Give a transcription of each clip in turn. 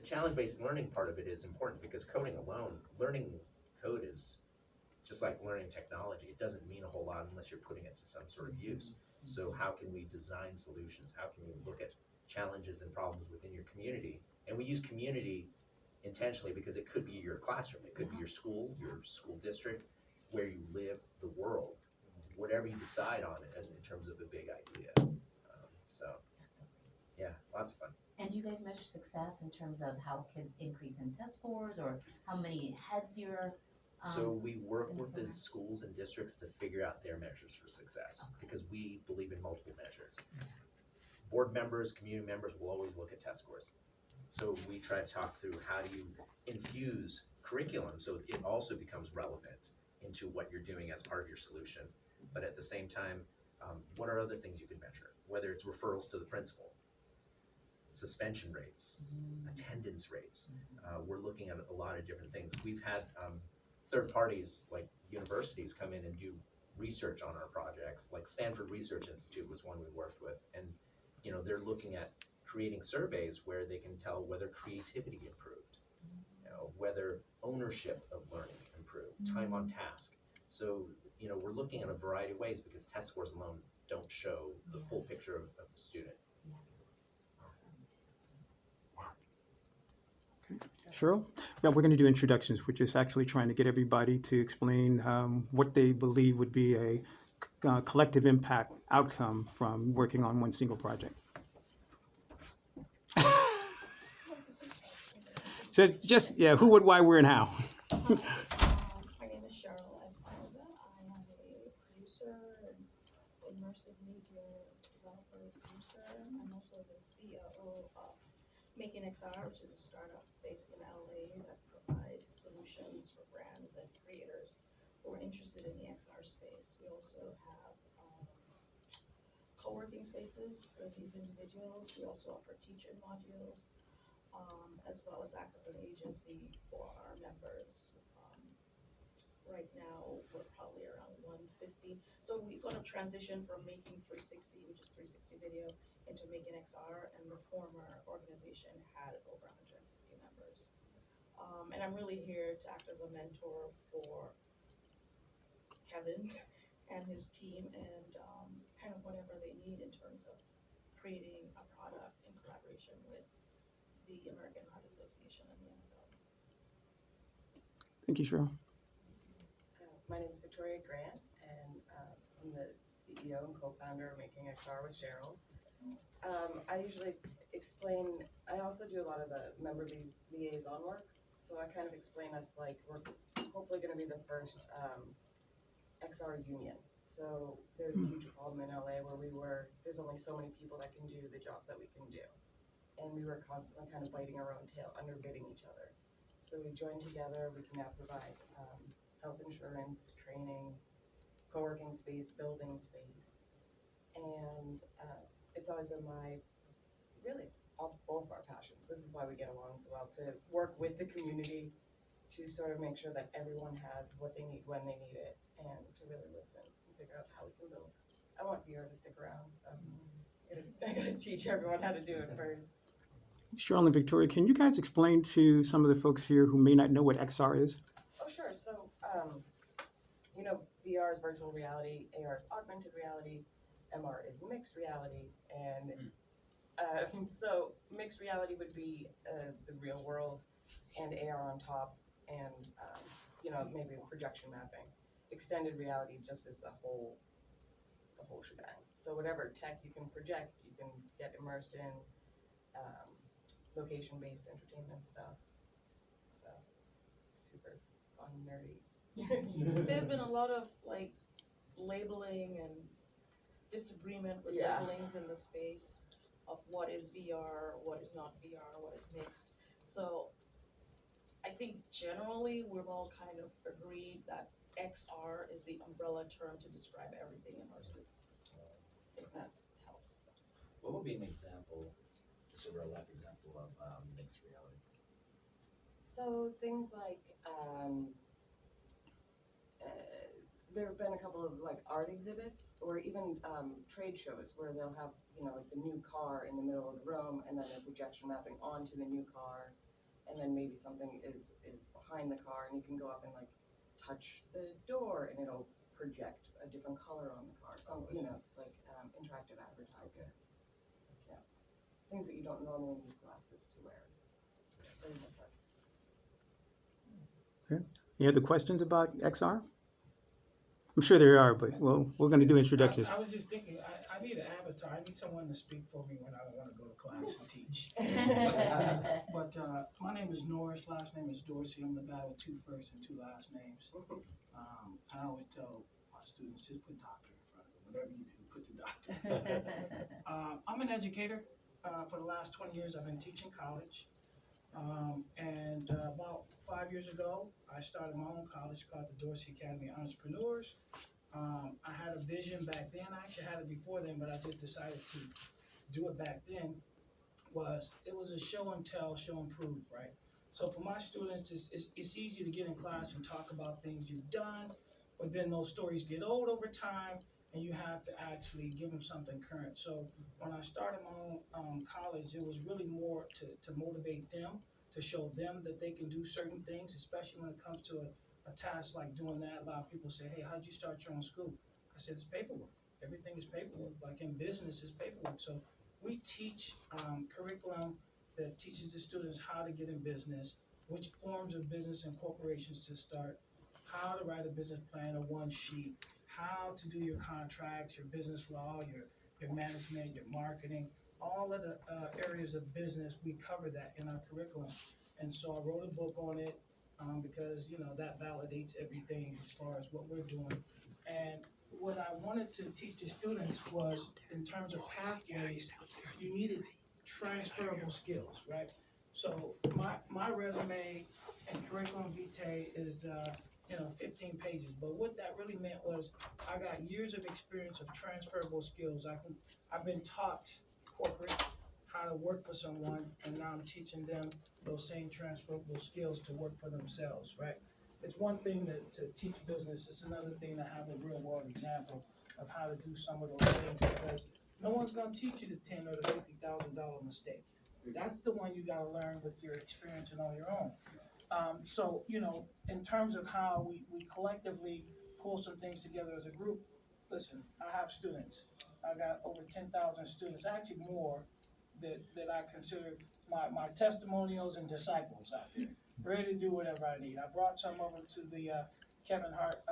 the challenge-based learning part of it is important because coding alone, learning code is just like learning technology. It doesn't mean a whole lot unless you're putting it to some sort of use. So how can we design solutions? How can we look at challenges and problems within your community? And we use community intentionally because it could be your classroom, it could be your school district, where you live, the world, whatever you decide on it in terms of a big idea. So That's so great. yeah, lots of fun. And do you guys measure success in terms of how kids increase in test scores or how many heads you're So we work in the with the program? schools and districts to figure out their measures for success Okay. because we believe in multiple measures. Board members, community members will always look at test scores. So we try to talk through how do you infuse curriculum so it also becomes relevant into what you're doing as part of your solution. But at the same time, what are other things you can measure? Whether it's referrals to the principal, suspension rates, attendance rates. We're looking at a lot of different things. We've had third parties like universities come in and do research on our projects. Like Stanford Research Institute was one we worked with, and they're looking at creating surveys where they can tell whether creativity improved, whether ownership of learning improved, time on task. So we're looking at a variety of ways because test scores alone don't show the full picture of the student. Yeah. Awesome. Cheryl? Yeah, we're going to do introductions. We're just actually trying to get everybody to explain what they believe would be a collective impact outcome from working on one single project. So just, yeah, who, what, why, where, and how. My name is Cheryl Espinoza. I am a producer and immersive media developer producer. I'm also the COO of Making XR, which is a startup based in LA that provides solutions for brands and creators who are interested in the XR space. We also have co-working spaces for these individuals. We also offer teaching modules, as well as act as an agency for our members. Right now, we're probably around 150. So we sort of transitioned from Making 360, which is 360 video, into Making XR, and the former organization had over 150 members. And I'm really here to act as a mentor for Kevin and his team, and kind of whatever they need in terms of creating a product in collaboration with the American Heart Association and the NFL. Thank you, Cheryl. My name is Victoria Grant, and I'm the CEO and co-founder of Making XR with Cheryl. I usually explain, I also do a lot of the member liaison work, so I kind of explain us like we're hopefully going to be the first XR union. So there's a huge problem in LA where there's only so many people that can do the jobs that we can do. And we were constantly kind of biting our own tail, underbidding each other. So we joined together. We can now provide health insurance, training, co-working space, building space. And it's always been both of our passions. This is why we get along so well, to work with the community to sort of make sure that everyone has what they need when they need it, and to really listen and figure out how we can build. I want VR to stick around, so I gotta teach everyone how to do it first. Cheryl and Victoria, can you guys explain to some of the folks here who may not know what XR is? Oh, sure. So, VR is virtual reality, AR is augmented reality, MR is mixed reality, and so mixed reality would be the real world, and AR on top, and maybe projection mapping. Extended reality just is the whole shebang. So whatever tech you can project, you can get immersed in. Location-based entertainment stuff. So super fun, nerdy. There's been a lot of labeling and disagreement with labelings in the space of what is VR, what is not VR, what is mixed. So I think generally we've all kind of agreed that XR is the umbrella term to describe everything immersive, if that helps. What would be an example, just a real life example of mixed reality? So things like there have been a couple of art exhibits or even trade shows where they'll have the new car in the middle of the room and then they're projection mapping onto the new car. and then maybe something is behind the car, and you can go up and like touch the door, and it'll project a different color on the car. Some, you know, it's like interactive advertising. Yeah, things that you don't normally need glasses to wear. Very good sense. Any other questions about XR? I'm sure there are, but we're going to do introductions. I was just thinking, I need an avatar. I need someone to speak for me when I don't want to go to class and teach. But my name is Norris, last name is Dorsey. I'm the guy with 2 first and 2 last names. I always tell my students, just put doctor in front of it. Whatever you do, put the doctor in front of it. I'm an educator. For the last 20 years, I've been teaching college. And about 5 years ago, I started my own college called the Dorsey Academy of Entrepreneurs. I had a vision back then. I actually had it before then, but I just decided to do it back then. It was a show and tell, show and prove, right? So for my students, it's easy to get in class and talk about things you've done, but then those stories get old over time, and you have to actually give them something current. So when I started my own college, it was really more to motivate them, to show them that they can do certain things, especially when it comes to a task like doing that. A lot of people say, hey, how'd you start your own school? I said, it's paperwork. Everything is paperwork. Like in business, it's paperwork. So we teach curriculum that teaches the students how to get in business, which forms of business and corporations to start, how to write a business plan on one sheet, how to do your contracts, your business law, your management, your marketing, all of the areas of business. We cover that in our curriculum. And so I wrote a book on it because, you know, that validates everything as far as what we're doing. And what I wanted to teach the students was, in terms of pathways, you needed transferable skills, right? So my resume and curriculum vitae is 15 pages, but what that really meant was I got years of experience of transferable skills. I've been taught corporate how to work for someone, and now I'm teaching them those same transferable skills to work for themselves, right? It's one thing to teach business, it's another thing to have a real world example of how to do some of those things, because no one's gonna teach you the $10,000 or the $50,000 mistake. That's the one you gotta learn with your experience and on your own. So, you know, in terms of how we collectively pull some things together as a group, listen, I have students. I got over 10,000 students, actually more, that I consider my testimonials and disciples out there, ready to do whatever I need. I brought some over to the Kevin Hart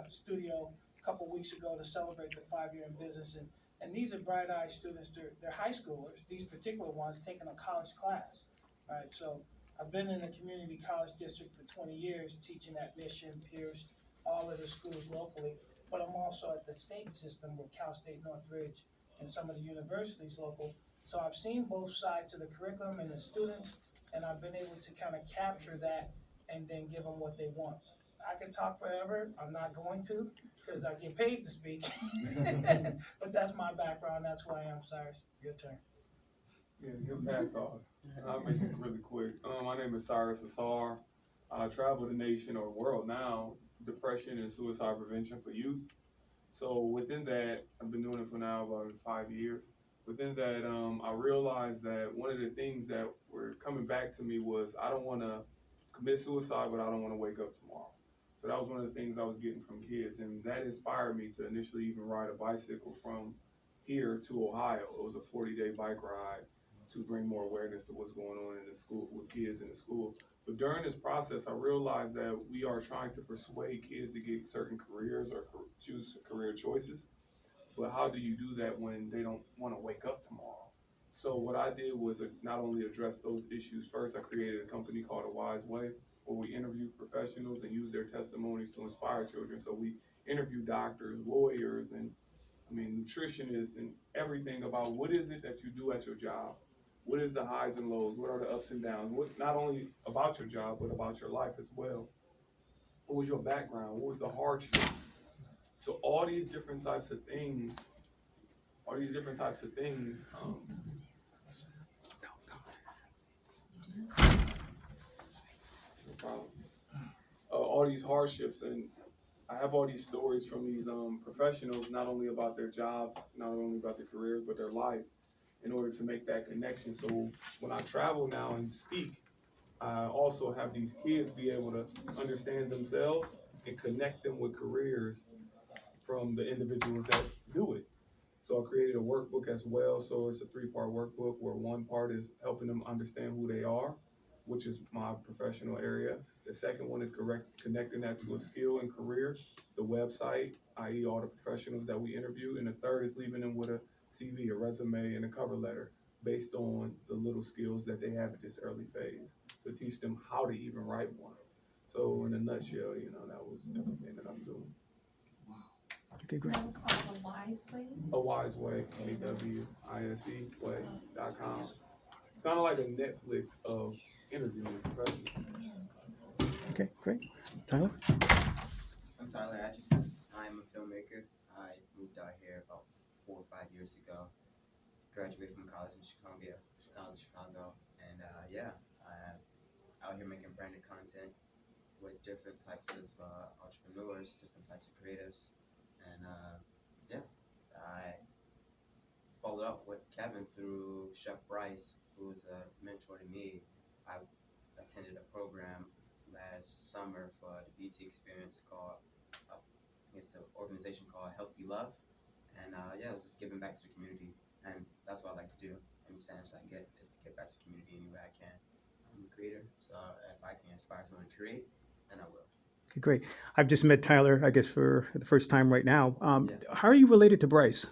studio a couple weeks ago to celebrate the 5 year in business, and these are bright-eyed students. They're high schoolers. These particular ones taking a college class, right? So I've been in the community college district for 20 years, teaching at Mission, Pierce, all of the schools locally. But I'm also at the state system with Cal State Northridge and some of the universities local. So I've seen both sides of the curriculum and the students, and I've been able to kind of capture that and then give them what they want. I can talk forever. I'm not going to, because I get paid to speak. But that's my background. That's who I am. Cyrus, your turn. Yeah, you'll pass off. I'll make it really quick. My name is Cyrus Assar. I travel the nation or world now, depression and suicide prevention for youth. So within that, I've been doing it for now about 5 years. Within that, I realized that one of the things that were coming back to me was I don't want to commit suicide, but I don't want to wake up tomorrow. So that was one of the things I was getting from kids, and that inspired me to initially even ride a bicycle from here to Ohio. It was a 40-day bike ride to bring more awareness to what's going on in the school with kids in the school. But during this process, I realized that we are trying to persuade kids to get certain careers or choose career choices. But how do you do that when they don't want to wake up tomorrow? So what I did was not only address those issues first, I created a company called A Wise Way, where we interview professionals and use their testimonies to inspire children. So we interview doctors, lawyers, and nutritionists, and everything about what is it that you do at your job. What is the highs and lows? What are the ups and downs? What, not only about your job, but about your life as well. What was your background? What was the hardships? So all these different types of things, no problem. All these hardships, and I have all these stories from these professionals, not only about their jobs, not only about their careers, but their life, in order to make that connection. So when I travel now and speak, I also have these kids be able to understand themselves and connect them with careers from the individuals that do it. So I created a workbook as well. So it's a 3-part workbook where one part is helping them understand who they are, which is my professional area. The second one is connecting that to a skill and career, the website, i.e. all the professionals that we interview. And the third is leaving them with a CV, a resume, and a cover letter based on the little skills that they have at this early phase. To teach them how to even write one. So in a nutshell, that was everything that I'm doing. Okay, great. That was called The Wise Way. A Wise Way, AWISE way.com. It's kind of like a Netflix of interviewing professionals. Okay, great. Tyler? I'm Tyler Atchison. I'm a filmmaker. I moved out here about 4 or 5 years ago. Graduated from college in Chicago. And I'm out here making branded content with different types of entrepreneurs, different types of creatives. And I followed up with Kevin through Chef Bryce, who was a mentor to me. I attended a program last summer for the BT experience called, it's an organization called Healthy Love. And it was just giving back to the community. And that's what I like to do. Any chance I get is to give back to the community any way I can. I'm a creator, so if I can inspire someone to create, then I will. Okay, great. I've just met Tyler, I guess, for the first time right now. Yeah. How are you related to Bryce?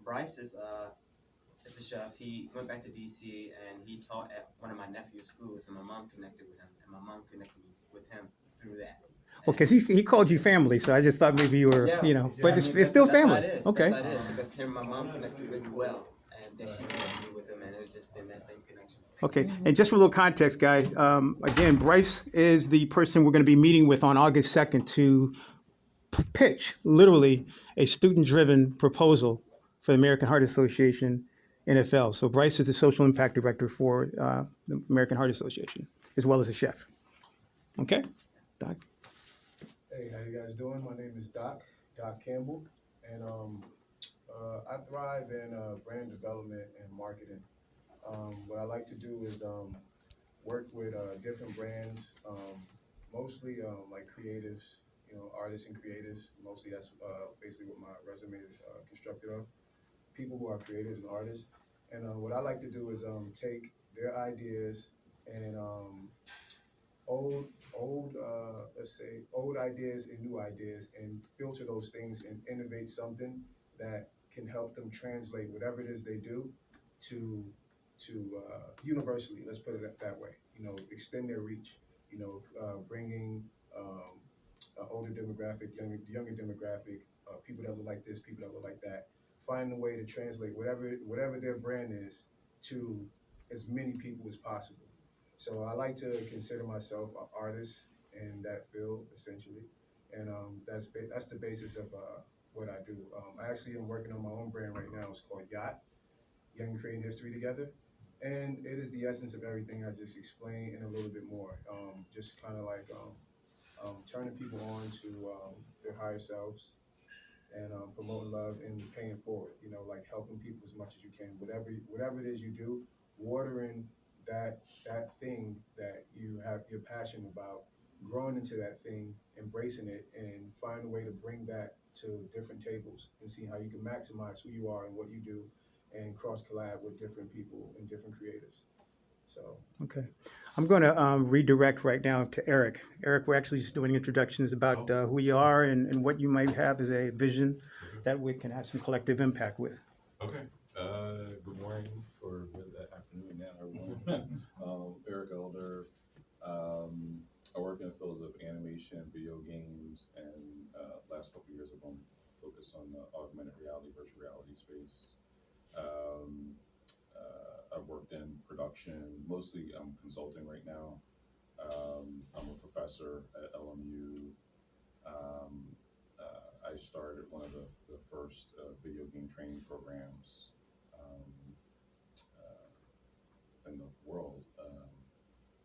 Bryce is a chef. He went back to DC and he taught at one of my nephew's schools, and my mom connected with him, and my mom connected me with him through that. Well, because he called you family, so I just thought maybe you were, but it's still family. That's Okay. how it is, because him and my mom connected really well, and then she connected me with him, and it's just been that same connection. Okay, and just for a little context, guys, again, Bryce is the person we're going to be meeting with on August 2nd to pitch, literally, a student-driven proposal for the American Heart Association NFL. So Bryce is the social impact director for the American Heart Association, as well as a chef. Okay, Doc? Hey, how you guys doing? My name is Doc Campbell, and I thrive in brand development and marketing. What I like to do is work with different brands, mostly like creatives, artists and creatives. Mostly that's basically what my resume is constructed of. People who are creatives and artists. And what I like to do is take their ideas and let's say old ideas and new ideas and filter those things and innovate something that can help them translate whatever it is they do to universally. Let's put it that way. Extend their reach. Bringing an older demographic, younger demographic, people that look like this, people that look like that. Find a way to translate whatever their brand is to as many people as possible. So I like to consider myself an artist in that field, essentially, and that's the basis of what I do. I actually am working on my own brand right now. It's called Yacht, Young Creating History Together, and it is the essence of everything I just explained and a little bit more. Just kind of like turning people on to their higher selves and promoting love and paying it forward. Like helping people as much as you can. Whatever it is you do, watering that thing that you're passionate about, growing into that thing, embracing it, and find a way to bring that to different tables and see how you can maximize who you are and what you do, and cross collab with different people and different creatives. So Okay. I'm going to redirect right now to Eric. Eric, we're actually just doing introductions about who you are and what you might have as a vision that we can have some collective impact with. Okay. Good morning or good afternoon now, everyone. Eric Elder. I work in the fields of animation, video games, and last couple of years I've been focused on the augmented reality, virtual reality space. I've worked in production, mostly I'm consulting right now. I'm a professor at LMU. I started one of the first video game training programs in the world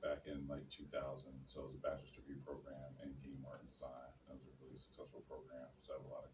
back in like 2000. So it was a bachelor's degree program in game art and design. That was a really successful program. So I have a lot of